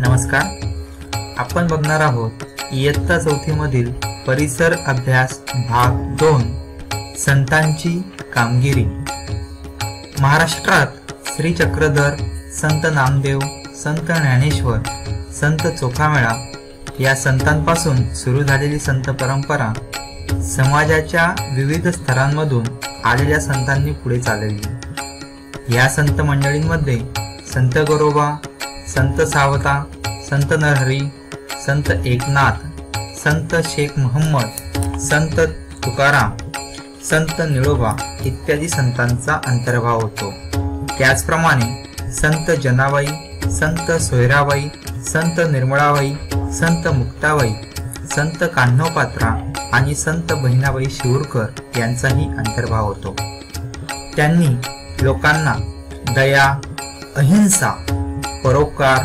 नमस्कार. आपण बघणार आहोत इयत्ता 4थी मधील परिसर अभ्यास भाग 2 संतांची कामगिरी. महाराष्ट्रात श्री चक्रधर, संत नामदेव, संत ज्ञानेश्वर, संत चोखामेळा या संतांपासून सुरू झालेली संत परंपरा समाजाच्या विविध स्तरांमधून आलेल्या संतांनी पुढे चालवली. या संत मंडळींमध्ये संत गोरोबा, संत सावता, संत नरहरी, संत एकनाथ, संत शेख मोहम्मद, संत तुकाराम, संत निळोबा इत्यादी संतांचा अंतर्भाव होतो. त्याचप्रमाणे संत जनाबाई, संत सोयराबाई, संत निर्मळाबाई, संत मुक्ताबाई, संत कान्होपात्रा आणि संत बहिणाबाई शिवूरकर यांचाही अंतर्भाव होतो. त्यांनी लोकांना दया, अहिंसा, परोपकार,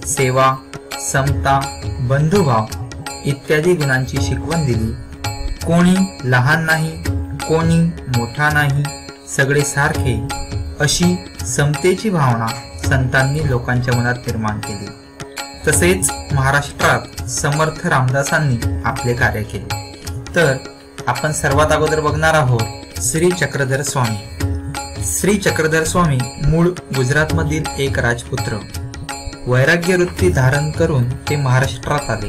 सेवा, समता, बंधुभाव इत्यादी गुणांची शिकवण दिली. कोणी लहान नाही, कोणी मोठा नाही, सगळे सारखे अशी समतेची भावना संतांनी लोकांच्या मनात निर्माण केली. तसेच महाराष्ट्रात समर्थ रामदासांनी आपले कार्य केले. तर आपण सर्वात अगोदर बघणार आहोत श्री चक्रधर स्वामी. श्री चक्रधर स्वामी मूळ गुजरातमधील एक राजपुत्र. वैराग्य वृत्ती धारण करून ते महाराष्ट्रात आले.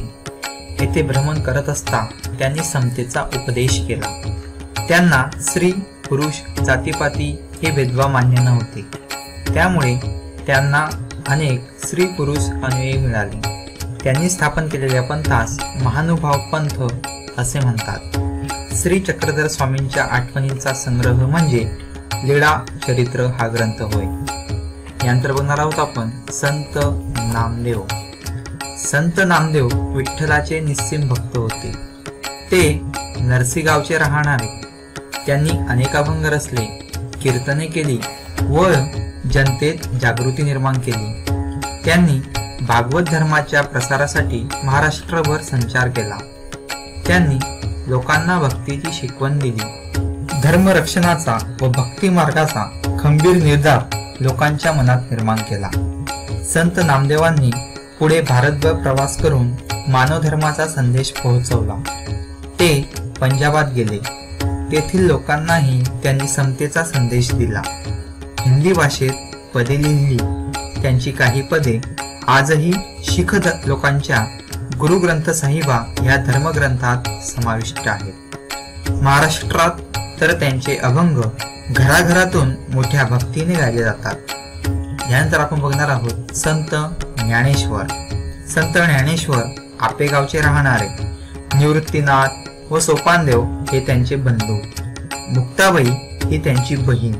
येथे भ्रमण करत असता त्यांनी समतेचा उपदेश केला. त्यांना स्त्री पुरुष जातीपाती हे भेदभाव मान्य नव्हते. त्यामुळे त्यांना अनेक स्त्री पुरुष अनुयायी मिळाले. त्यांनी स्थापन केलेल्या पंथास महानुभाव पंथ असे म्हणतात. श्री चक्रधर स्वामींच्या आठवणींचा संग्रह म्हणजे लीळा चरित्र हा ग्रंथ होय. यानंतर बघणार आहोत आपण संत नामदेव. संत नामदेव विठ्ठलाचे निस्सीम भक्त होते. ते नरसीगावचे राहणारे. त्यांनी अनेक अभंग रचले, कीर्तने केली व जनतेत जागृती निर्माण केली. त्यांनी भागवत धर्माच्या प्रसारासाठी महाराष्ट्रभर संचार केला. त्यांनी लोकांना भक्तीची शिकवण दिली. धर्मरक्षणाचा व भक्ती मार्गाचा खंबीर निर्धार लोकांच्या मनात निर्माण केला. संत नामदेवांनी पुढे भारतभर प्रवास करून मानव धर्माचा संदेश पोहोचवला. ते पंजाबात गेले. तेथील लोकांनाही त्यांनी समतेचा संदेश दिला. हिंदी भाषेत पदे लिहिली. त्यांची काही पदे आजही शीख लोकांच्या गुरु ग्रंथ साहिबा या धर्मग्रंथात समाविष्ट आहेत. महाराष्ट्रात तर त्यांचे अभंग घराघरातून मोठ्या भक्तीने गायले जातात. यानंतर आपण बघणार आहोत संत ज्ञानेश्वर. संत ज्ञानेश्वर आपेगावचे राहणारे. निवृत्तीनाथ व सोपानदेव हे त्यांचे बंधू. मुक्ताबाई ही त्यांची बहीण.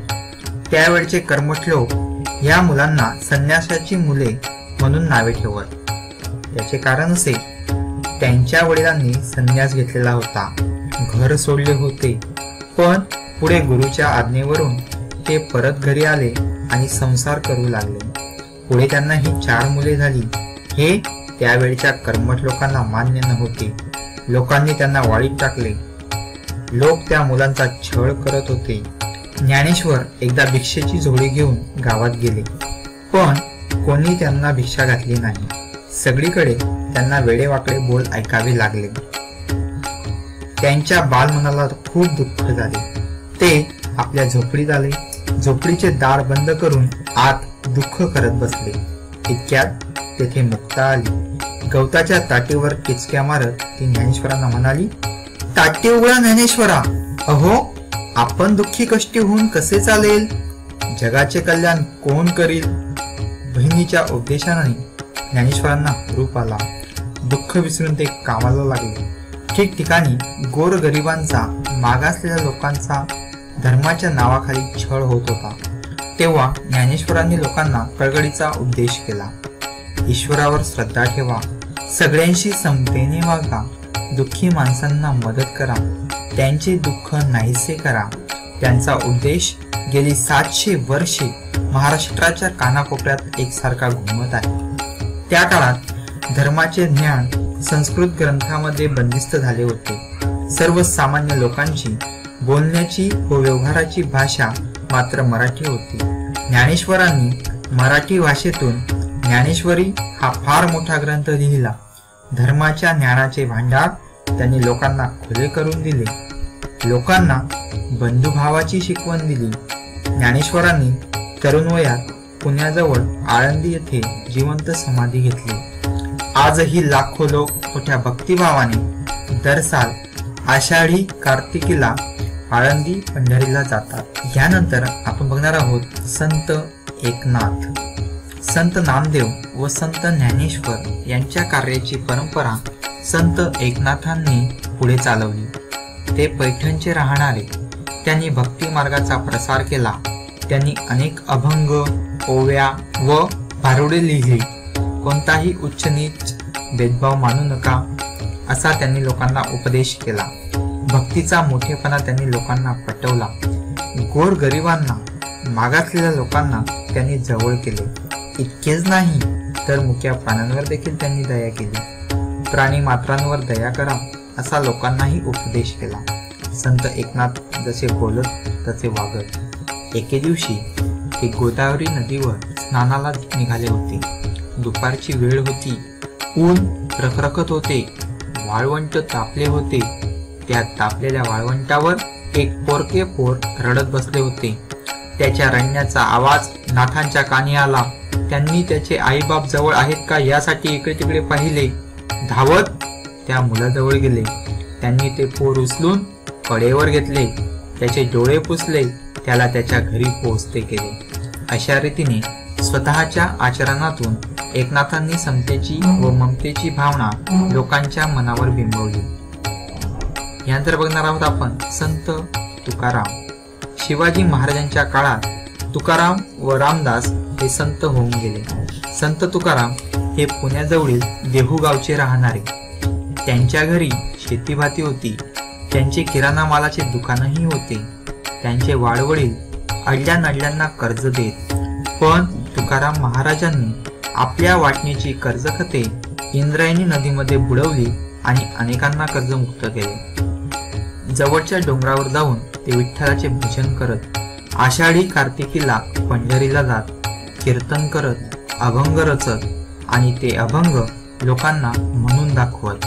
त्यावेळचे कर्मठ लोक या मुलांना संन्यासाची मुले म्हणून नावे ठेवत. याचे कारण असे, त्यांच्या वडिलांनी संन्यास घेतलेला होता, घर सोडले होते, पण पुढे गुरुच्या आज्ञेवरून ते परत घरी आले आणि संसार करू लागले. पुढे त्यांना ही 4 मुले झाली. हे त्यावेळच्या कर्मठ लोकांना मान्य नव्हते. लोकांनी त्यांना वाळीत टाकले. लोक त्या मुलांचा छळ करत होते. ज्ञानेश्वर एकदा भिक्षेची झोळी घेऊन गावात गेले, पण कोणी त्यांना भिक्षा घातली नाही. सगळीकडे त्यांना वेडेवाकडे बोल ऐकावे लागले. त्यांच्या बालमनाला खूप दुःख झाले. ते आपल्या झोपडीत आले. झोपडीचे दार बंद करून आत दुःख करत बसले. इतक्यात तेथे मुक्ता आली. गवताच्या ताटीवर टिचक्या मारत ती ज्ञानेश्वरांना म्हणाली, ताटी उघडा ज्ञानेश्वरा. अहो, आपण दुःखी कष्टी होऊन कसे चालेल? जगाचे कल्याण कोण करील? बहिणीच्या उपदेशाने ज्ञानेश्वरांना रूप आला. दुःख विसरून ते कामाला लागले. ठिकठिकाणी गोरगरिबांचा, मागासलेल्या लोकांचा धर्माच्या नावाखाली छळ होत होता. तेव्हा ज्ञानेश्वरांनी लोकांना कळकळीचा उपदेश केला. ईश्वरावर श्रद्धा ठेवा, सगळ्यांशी समतेने वागा, दुःखी माणसांना मदत करा, त्यांचे दुःख नाहीसे करा. त्यांचा उपदेश गेली 700 वर्षे महाराष्ट्राच्या कानाकोपऱ्यात एकसारखा घुमत आहे. त्या काळात धर्माचे ज्ञान संस्कृत ग्रंथामध्ये बंदिस्त झाले होते. सर्वसामान्य लोकांची बोलण्याची व व्यवहाराची भाषा मात्र मराठी होती. ज्ञानेश्वरांनी मराठी भाषेतून ज्ञानेश्वरी हा फार मोठा ग्रंथ लिहिला. धर्माच्या ज्ञानाचे भांडार त्यांनी लोकांना खुले करून दिले. लोकांना बंधुभावाची शिकवण दिली. ज्ञानेश्वरांनी तरुण वयात पुण्याजवळ आळंदी येथे जिवंत समाधी घेतली. आजही लाखो लोक मोठ्या भक्तिभावाने दर साल आषाढी कार्तिकीला आळंदी पंढरीला जातात. यानंतर आपण बघणार आहोत संत एकनाथ. संत नामदेव व संत ज्ञानेश्वर यांच्या कार्याची परंपरा संत एकनाथांनी पुढे चालवली. ते पैठणचे राहणारे. त्यांनी भक्ती मार्गाचा प्रसार केला. त्यांनी अनेक अभंग, ओव्या व भारुडे लिहिली. कोणताही उच्च नीच भेदभाव मानू नका असा त्यांनी लोकांना उपदेश केला. भक्तीचा मोठेपणा त्यांनी लोकांना पटवला. गोर गरिबांना, मागासलेल्या लोकांना त्यांनी जवळ केले. इतकेच नाही तर मुक्या प्राण्यांवर देखील त्यांनी दया केली. प्राणी मात्रांवर दया करा असा लोकांनाही उपदेश केला. संत एकनाथ जसे बोलत तसे वागत. एके दिवशी ते गोदावरी नदीवर स्नानाला निघाले होते. दुपारची वेळ होती. ऊन रखरखत होते. वाळवंट तापले होते. त्या तापलेल्या वाळवंटावर एक पोरके पोर रडत बसले होते. त्याच्या रडण्याचा आवाज नाथांच्या कानी आला. त्यांनी त्याचे आईबाप जवळ आहेत का यासाठी इकडे तिकडे पाहिले. धावत त्या मुलाजवळ गेले. त्यांनी ते पोर उचलून कडेवर घेतले. त्याचे डोळे पुसले. त्याला त्याच्या घरी पोहोचते केले. अशा रीतीने स्वतःच्या आचरणातून एकनाथांनी समतेची व ममतेची भावना लोकांच्या मनावर बिंबवली. यानंतर बघणार आहोत आपण संत तुकाराम. शिवाजी महाराजांच्या काळात तुकाराम व रामदास हे संत होऊन गेले. संत तुकाराम हे पुण्याजवळील देहू गावचे राहणारे. त्यांच्या घरी शेतीभाती होती. त्यांचे किराणा मालाचे दुकानही होते. त्यांचे वाडवडील अडल्या नडल्यांना कर्ज देत. पण तुकाराम महाराजांनी आपल्या वाटणीची कर्जखते इंद्रायणी नदीमध्ये बुडवली आणि अनेकांना कर्जमुक्त केले. जवळच्या डोंगरावर जाऊन ते विठ्ठलाचे भजन करत, आषाढी कार्तिकीला पंढरीला जात, कीर्तन करत, अभंग रचत आणि ते अभंग लोकांना म्हणून दाखवत.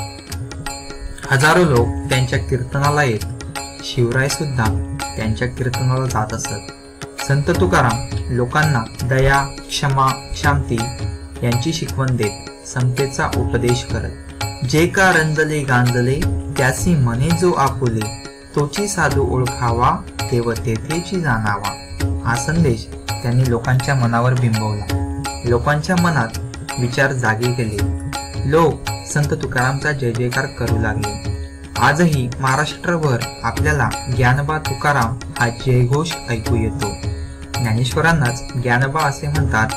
हजारो लोक त्यांच्या कीर्तनाला येत. शिवराय सुद्धा त्यांच्या कीर्तनाला जात असत. संत तुकाराम लोकांना दया, क्षमा, शांती यांची शिकवण देत. समतेचा उपदेश करत. जे का रंजले गांजले त्यासी मने जो आपुले, तोची साधू ओळखावा देव तेथेची जाणावा. हा संदेश त्यांनी लोकांच्या मनावर बिंबवला. लोकांच्या मनात विचार जागे केले. लोक संत तुकारामचा जय जयकार करू लागले. आजही महाराष्ट्रभर आपल्याला ज्ञानबा तुकाराम हा जयघोष ऐकू येतो. ज्ञानेश्वरांनाच ज्ञानबा असे म्हणतात.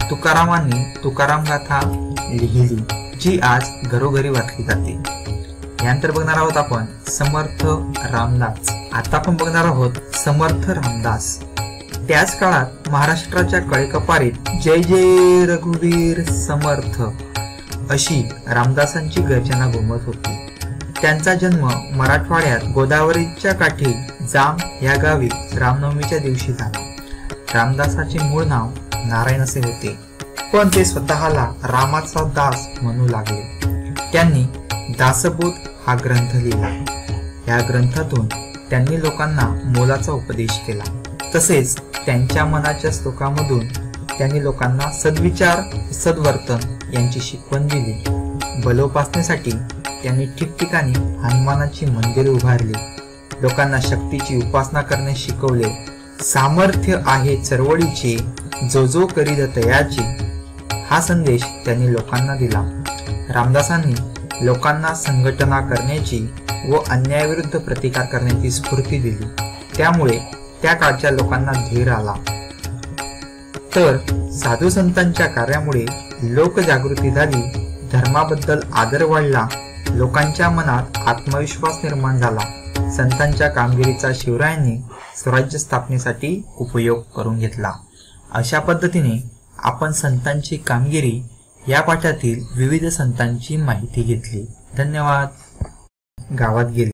तुकारामांनी तुकाराम गाथा लिहिली जी आज घरोघरी वाचली जाते. यानंतर बघणार आहोत आपण समर्थ रामदास. आता आपण बघणार आहोत समर्थ रामदास. त्याच काळात महाराष्ट्राच्या कळेकपारीत जय जय रघुवीर समर्थ अशी रामदासांची गर्जना घुमत होती. त्यांचा जन्म मराठवाड्यात गोदावरीच्या काठी जाम या गावी रामनवमीच्या दिवशी झाला. रामदासाचे मूळ नाव नारायण असे होते, पण ते स्वतःला रामाचा दास म्हणू लागले. त्यांनी दासबोध हा ग्रंथ लिहिला. या ग्रंथातून त्यांनी लोकांना मोलाचा उपदेश केला. तसेच त्यांच्या मनाच्या श्लोकामधून त्यांनी लोकांना सद्विचार, सद्वर्तन यांची शिकवण दिली. बलोपासनेसाठी त्यांनी ठिकठिकाणी हनुमानाची मंदिरे उभारली. लोकांना शक्तीची उपासना करण्यास शिकवले. सामर्थ्य आहे चळवळीचे, जो जो करीत तयाचे हा संदेश त्यांनी लोकांना दिला. रामदासांनी लोकांना संघटना करण्याची व अन्यायाविरुद्ध प्रतिकार करण्याची स्फूर्ती दिली. त्यामुळे त्या काळच्या लोकांना धीर आला. तर साधू संतांच्या कार्यामुळे लोकजागृती झाली. धर्माबद्दल आदर वाढला. लोकांच्या मनात आत्मविश्वास निर्माण झाला. संतांच्या कामगिरीचा शिवरायांनी स्वराज्य स्थापनेसाठी उपयोग करून घेतला. अशा पद्धतीने आपण संतांची कामगिरी या पाठातील विविध संतांची माहिती घेतली. धन्यवाद. गावात गेले.